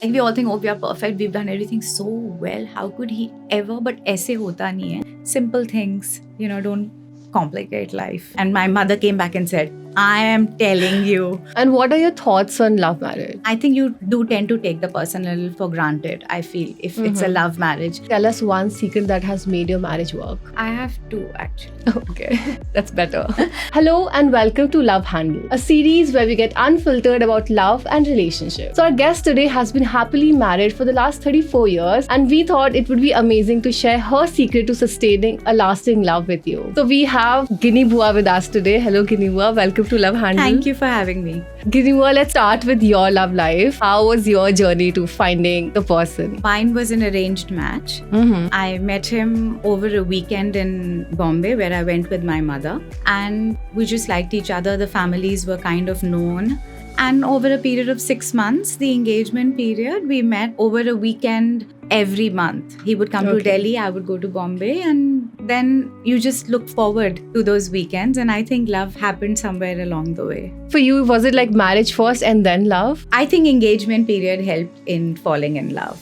Like we all think, oh, we are perfect. We've done everything so well. How could he ever? But ऐसे होता नहीं है. Simple things, don't complicate life. And my mother came back and said, I am telling you. And what are your thoughts on love marriage? I think you do tend to take the person a little for granted, I feel, if it's a love marriage. Tell us one secret that has made your marriage work. I have two, actually. Okay, that's better. Hello and welcome to Love Handle, a series where we get unfiltered about love and relationships. So our guest today has been happily married for the last 34 years and we thought it would be amazing to share her secret to sustaining a lasting love with you. So we have Gini Bua with us today. Hello Gini Bua, welcome to Love Handle. Thank you for having me. Gini Bua, let's start with your love life. How was your journey to finding the person? Mine was an arranged match. I met him over a weekend in Bombay where I went with my mother, and we just liked each other. The families were kind of known. And over a period of 6 months, the engagement period, we met over a weekend every month. He would come to Delhi, I would go to Bombay, and then you just look forward to those weekends. And I think love happened somewhere along the way. For you, was it like marriage first and then love? I think engagement period helped in falling in love.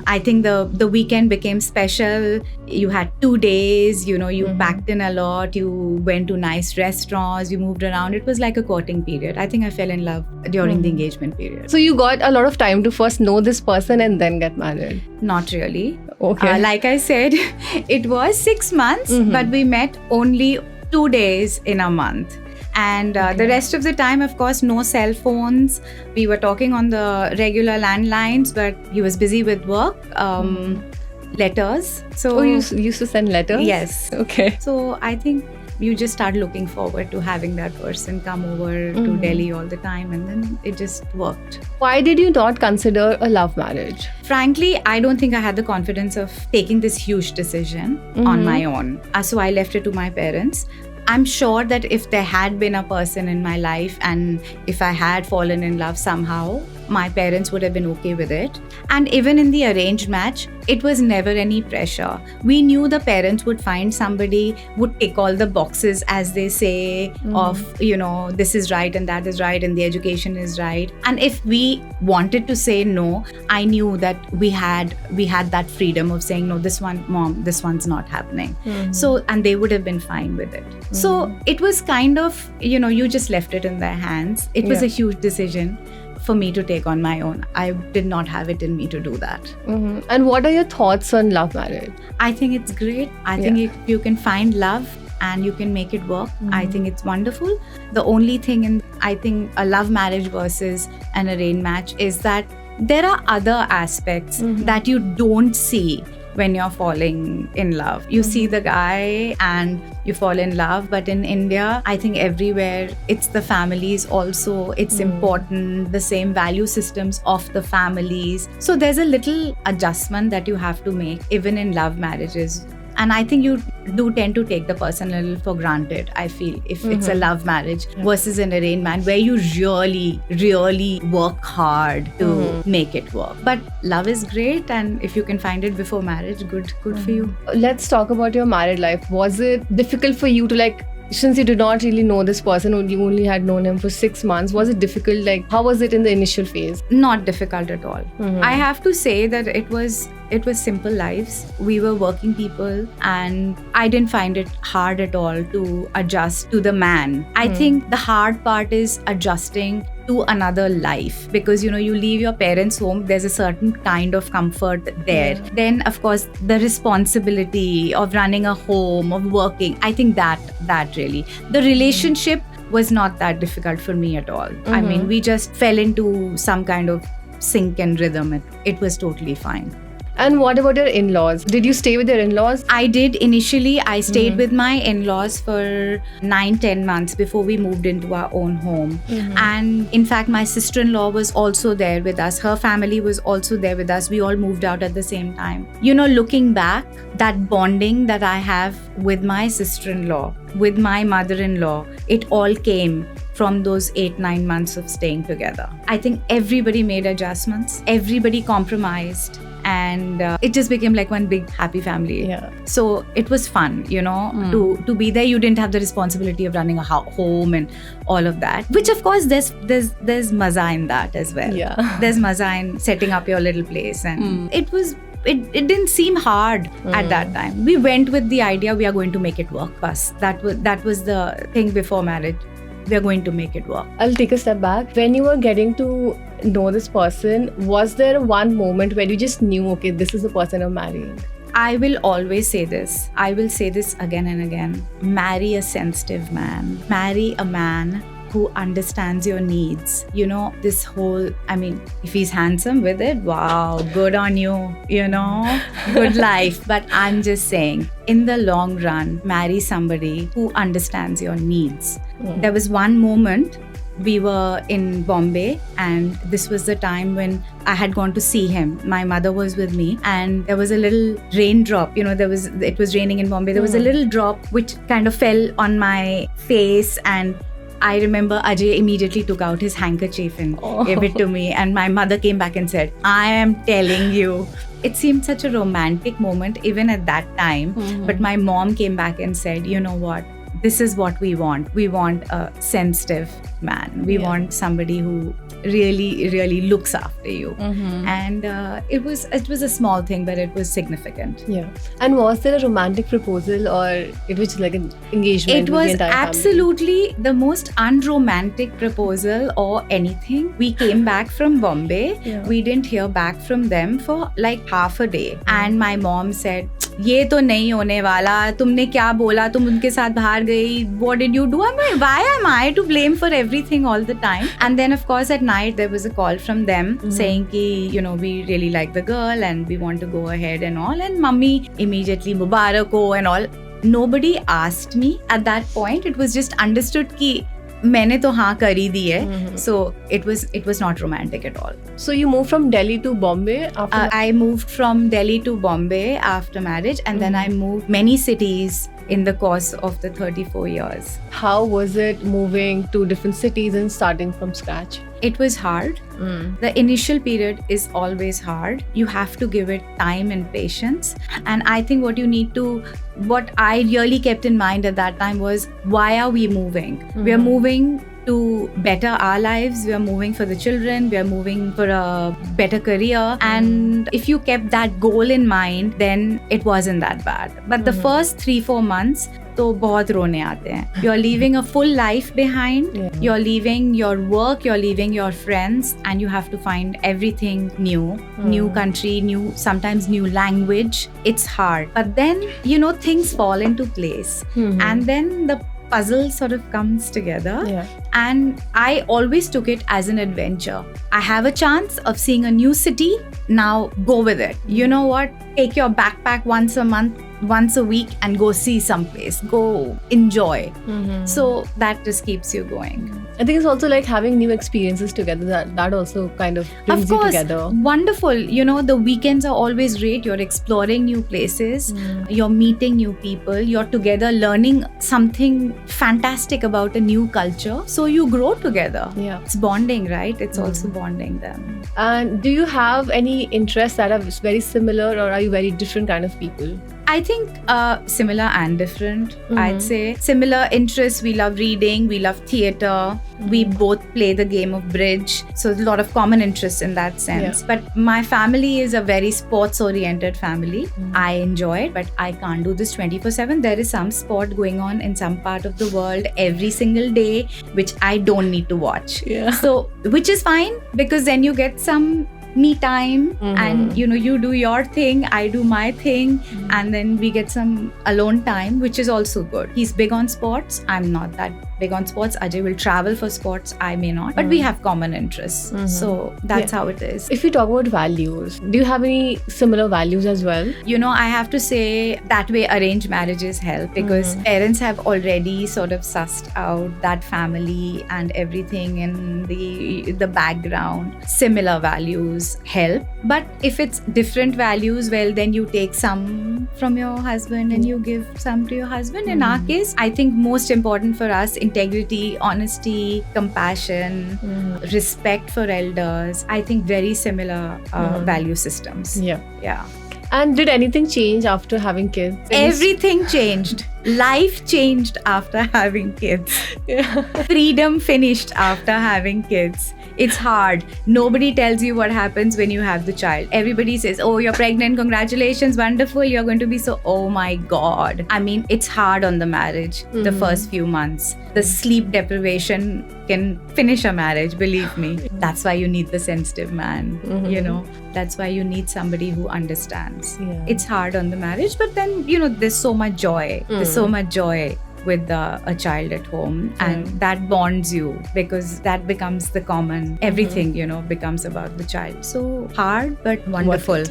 I think the weekend became special. You had 2 days, you packed in a lot, you went to nice restaurants, you moved around. It was like a courting period. I think I fell in love during the engagement period. So you got a lot of time to first know this person and then get married? Not really. Okay. Like I said, it was 6 months, but we met only 2 days in a month. And the rest of the time, of course, no cell phones. We were talking on the regular landlines, but he was busy with work. Letters. So you used to send letters? Yes. Okay. So I think you just start looking forward to having that person come over to Delhi all the time, and then it just worked. Why did you not consider a love marriage? Frankly, I don't think I had the confidence of taking this huge decision on my own. So I left it to my parents. I'm sure that if there had been a person in my life and if I had fallen in love somehow, my parents would have been okay with it. And even in the arranged match, it was never any pressure. We knew the parents would find somebody, would tick all the boxes, as they say, of, this is right and that is right and the education is right. And if we wanted to say no, I knew that we had that freedom of saying, no, this one, mom, this one's not happening. So, and they would have been fine with it. So it was kind of, you just left it in their hands. It was a huge decision for me to take on my own. I did not have it in me to do that. And what are your thoughts on love marriage? I think it's great. I think if you can find love and you can make it work, I think it's wonderful. The only thing I think a love marriage versus an arranged match is that there are other aspects that you don't see when you're falling in love. You see the guy and you fall in love, but in India, I think everywhere, it's the families also, it's important, the same value systems of the families. So there's a little adjustment that you have to make, even in love marriages. And I think you do tend to take the person a little for granted, I feel, if it's a love marriage versus an arranged marriage where you really, really work hard to make it work. But love is great, and if you can find it before marriage, good for you. Let's talk about your married life. Was it difficult for you to since you did not really know this person, or you only had known him for 6 months, was it difficult? How was it in the initial phase? Not difficult at all. I have to say that it was simple lives. We were working people, and I didn't find it hard at all to adjust to the man. I think the hard part is adjusting to another life, because you leave your parents' home, there's a certain kind of comfort there. Then of course the responsibility of running a home, of working, I think that really, the relationship was not that difficult for me at all. I mean, we just fell into some kind of sync and rhythm. It was totally fine. And what about your in-laws? Did you stay with your in-laws? I did initially. I stayed with my in-laws for 9-10 months before we moved into our own home. And in fact, my sister-in-law was also there with us. Her family was also there with us. We all moved out at the same time. Looking back, that bonding that I have with my sister-in-law, with my mother-in-law, it all came from those 8-9 months of staying together. I think everybody made adjustments. Everybody compromised. and it just became like one big happy family. Yeah. So it was fun, to be there. You didn't have the responsibility of running a home and all of that, which of course there's maza in that as well. Yeah. There's maza in setting up your little place, and it didn't seem hard at that time. We went with the idea we are going to make it work. Bas, that was the thing before marriage. We are going to make it work. I'll take a step back. When you were getting to know this person, was there one moment where you just knew, okay, this is the person I'm marrying? I will always say this. I will say this again and again. Marry a sensitive man. Marry a man who understands your needs. This whole, if he's handsome with it, wow, good on you, good life. But I'm just saying, in the long run, marry somebody who understands your needs. There was one moment, we were in Bombay, and this was the time when I had gone to see him. My mother was with me, and there was a little raindrop. It was raining in Bombay. There was a little drop which kind of fell on my face, and I remember Ajay immediately took out his handkerchief and gave it to me. And my mother came back and said, I am telling you. It seemed such a romantic moment even at that time. But my mom came back and said, you know what? This is what we want. We want a sensitive man. We want somebody who really, really looks after you. And it was a small thing, but it was significant. Yeah. And was there a romantic proposal, or it was like an engagement? It was absolutely the most unromantic proposal or anything. We came back from Bombay. Yeah. We didn't hear back from them for like half a day. And my mom said, ये तो नहीं होने वाला, तुमने क्या बोला, तुम उनके साथ बाहर गई, what did you do? Why am I to blame for everything all the time? And then of course at night there was a call from them saying ki, we really like the girl and we want to go ahead and all, and mummy immediately Mubarak ho and all. Nobody asked me at that point. It was just understood ki मैंने तो हाँ कर ही दी है. So it was not romantic at all. So you moved from Delhi to Bombay after I moved from Delhi to Bombay after marriage, and then I moved many cities in the course of the 34 years. How was it moving to different cities and starting from scratch? It was hard. The initial period is always hard. You have to give it time and patience. And I think what I really kept in mind at that time was, why are we moving? We are moving to better our lives. We are moving for the children. We are moving for a better career. And if you kept that goal in mind, then it wasn't that bad. But the first 3-4 months, तो बहुत रोने आते हैं. You're leaving a full life behind. Yeah. You're leaving your work. You're leaving your friends, and you have to find everything new. New country, sometimes new language. It's hard, but then things fall into place, and then the puzzle sort of comes together. Yeah. And I always took it as an adventure. I have a chance of seeing a new city. Now go with it. You know what? Take your backpack once a month, once a week, and go see someplace. Go enjoy. So that just keeps you going. I think it's also like having new experiences together. That also kind of brings you together. Wonderful. The weekends are always great. You're exploring new places. You're meeting new people. You're together learning something fantastic about a new culture. So you grow together. Yeah. It's bonding, right? It's also bonding them. And do you have any interests that are very similar, or are you very different kind of people? I think similar and different. I'd say similar interests. We love reading. We love theatre. We both play the game of bridge. So there's a lot of common interests in that sense. Yeah. But my family is a very sports-oriented family. I enjoy it, but I can't do this 24/7. There is some sport going on in some part of the world every single day, which I don't need to watch. Yeah. So, which is fine, because then you get some me time, and you do your thing, I do my thing, and then we get some alone time, which is also good. He's big on sports. I'm not that big on sports. Ajay will travel for sports. I may not, but we have common interests. So that's how it is. If we talk about values, do you have any similar values as well? I have to say that way arranged marriages help, because parents have already sort of sussed out that family and everything in the background. Similar values help, but if it's different values, well, then you take some from your husband and you give some to your husband. In our case, I think most important for us integrity, honesty, compassion, respect for elders. I think very similar value systems. Yeah. And did anything change after having kids? Everything changed. Life changed after having kids. Freedom finished after having kids. It's hard. Nobody tells you what happens when you have the child. Everybody says, oh, you're pregnant, congratulations, wonderful, you're going to be so, oh my God. I mean, it's hard on the marriage, the first few months. The sleep deprivation can finish a marriage, believe me. That's why you need the sensitive man, you know. That's why you need somebody who understands. It's hard on the marriage, but then, you know, there's so much joy. There's so much joy with a child at home, and that bonds you, because that becomes the common, everything, you know, becomes about the child. So hard, but wonderful.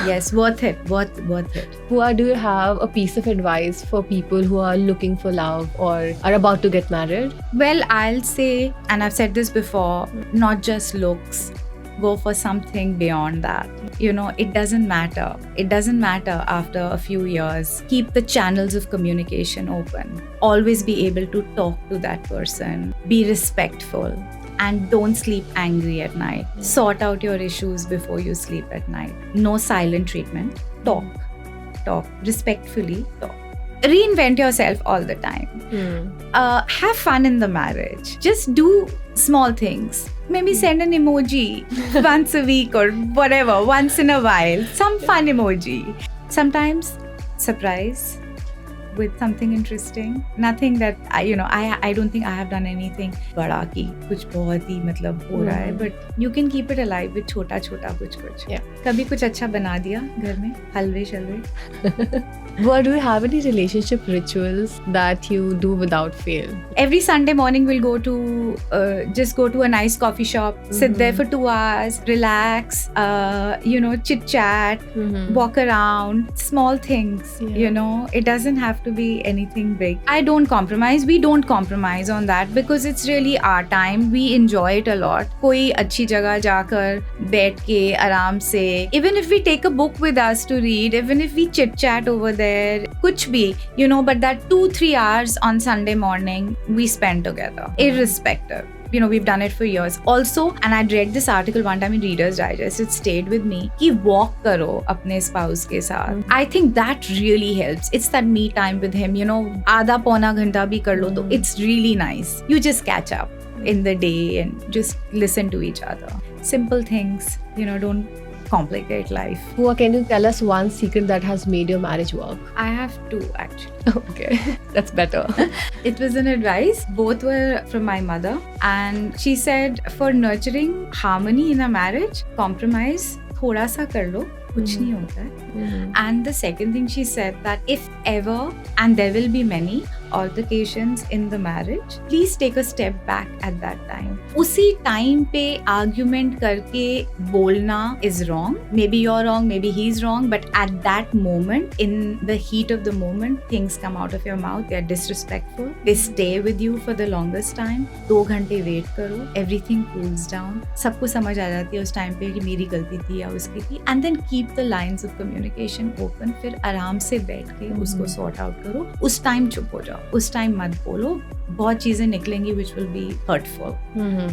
Yes, worth it. Bua, do you have a piece of advice for people who are looking for love or are about to get married? Well, I'll say, and I've said this before, not just looks. Go for something beyond that. You know, it doesn't matter. It doesn't matter after a few years. Keep the channels of communication open. Always be able to talk to that person. Be respectful. And don't sleep angry at night. Sort out your issues before you sleep at night. No silent treatment. Talk. Respectfully talk. Reinvent yourself all the time. Have fun in the marriage. Just do small things. Maybe send an emoji once a week or whatever, once in a while. Some fun emoji. Sometimes surprise with something interesting. Nothing that I don't think I have done anything bada ki kuch bahut hi matlab ho raha hai, but you can keep it alive with chota kuch. Kabhi kuch acha bana diya ghar mein, halwe shalwe. Bua, do you have any relationship rituals that you do without fail? Every Sunday morning we'll go to a nice coffee shop, sit there for 2 hours, relax, chit chat, walk around, small things, you know, it doesn't have to be anything big. I don't compromise. We don't compromise on that because it's really our time. We enjoy it a lot. Koi अच्छी जगह जाकर बैठ के आराम से, even if we take a book with us to read, even if we chit chat over there, kuch bhi, you know, but that 2-3 hours on Sunday morning we spend together, irrespective. You know, we've done it for years. Also, and I read this article one time in Reader's Digest, it stayed with me, कि walk करो अपने spouse के साथ. I think that really helps. It's that me time with him, you know, आधा पौना घंटा भी कर लो तो it's really nice. You just catch up in the day and just listen to each other. Simple things, you know, don't complicate life. Bua, can you tell us one secret that has made your marriage work? I have 2 actually. Okay, that's better. It was an advice. Both were from my mother, and she said, for nurturing harmony in a marriage, compromise thoda sa kar lo, kuch nahi hota hai. And the second thing she said, that if ever, and there will be many altercations in the marriage, please take a step back at that time. Usi time pe argument karke bolna is wrong. Maybe you're wrong, maybe he's wrong, but at that moment, in the heat of the moment, things come out of your mouth. They are disrespectful. They stay with you for the longest time. 2 घंटे wait करो. Everything cools down. सबको समझ आ जाती है उस time पे कि मेरी गलती थी या उसकी थी. And then keep the lines of communication open. फिर आराम से बैठ के उसको sort out करो. उस time चुप हो जाओ. उस टाइम मत बोलो, बहुत चीजें निकलेंगी which will be hurtful.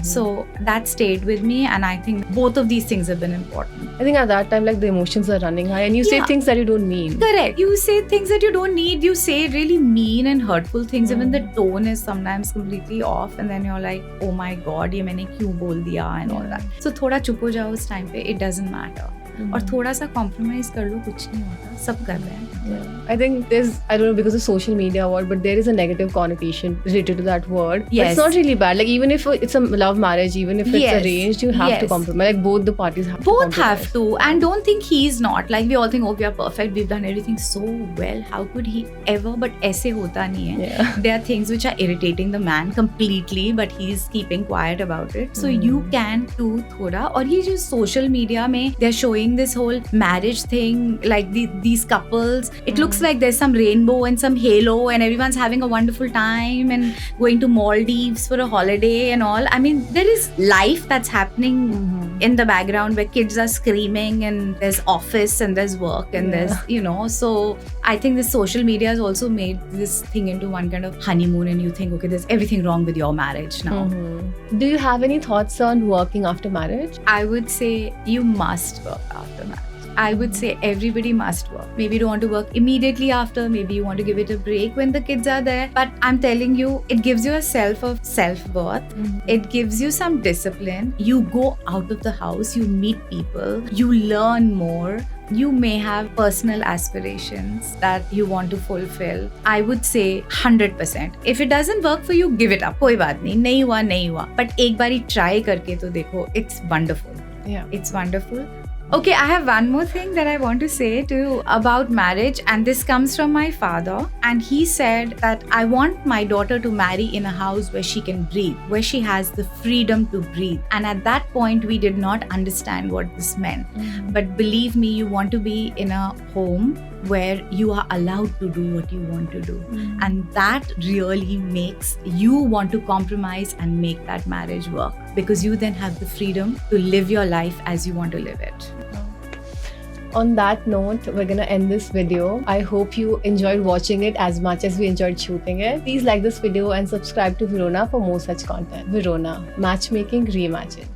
So that stayed with me, and I think both of these things have been important. I think at that time, like, the emotions are running high and you say things that you don't mean. Correct. You say things that you don't need. You say really mean and hurtful things. Even the tone is sometimes completely off, and then you're like, oh my God, ये मैंने क्यों बोल दिया and all that. So थोड़ा चुप हो जाओ उस टाइम पे. It doesn't matter. और थोड़ा सा कॉम्प्रोमाइज कर लो, कुछ नहीं होता, सब कर रहे हैं. I think there's, I don't know, because of social media or what, but there is a negative connotation related to that word. Yes. But it's not really bad. Like, even if it's a love marriage, even if it's arranged, you have to compromise. Like, both the parties have to compromise. Both have to. And don't think he's not. Like, we all think, oh, we are perfect, we've done everything so well. How could he ever? But ऐसे होता नहीं है. There are things which are irritating the man completely, but he's keeping quiet about it. So you can do थोड़ा. और ये जो social media में, they're showing showing this whole marriage thing, like these couples. It looks like there's some rainbow and some halo and everyone's having a wonderful time and going to Maldives for a holiday and all. I mean, there is life that's happening in the background where kids are screaming and there's office and there's work and there's, so I think the social media has also made this thing into one kind of honeymoon, and you think, okay, there's everything wrong with your marriage now. Do you have any thoughts on working after marriage? I would say you must work after marriage. I would say everybody must work. Maybe you don't want to work immediately after, maybe you want to give it a break when the kids are there. But I'm telling you, it gives you a self of self-worth. It gives you some discipline. You go out of the house, you meet people, you learn more. You may have personal aspirations that you want to fulfill. I would say 100%. If it doesn't work for you, give it up. कोई बात नहीं हुआ. But एक बारी try करके तो देखो. It's wonderful. Yeah. It's wonderful. Okay, I have one more thing that I want to say to you about marriage, and this comes from my father. And he said that I want my daughter to marry in a house where she can breathe, where she has the freedom to breathe. And at that point, we did not understand what this meant. But believe me, you want to be in a home where you are allowed to do what you want to do. And that really makes you want to compromise and make that marriage work, because you then have the freedom to live your life as you want to live it. On that note, we're gonna end this video. I hope you enjoyed watching it as much as we enjoyed shooting it. Please like this video and subscribe to Verona for more such content. Verona, matchmaking reimagined.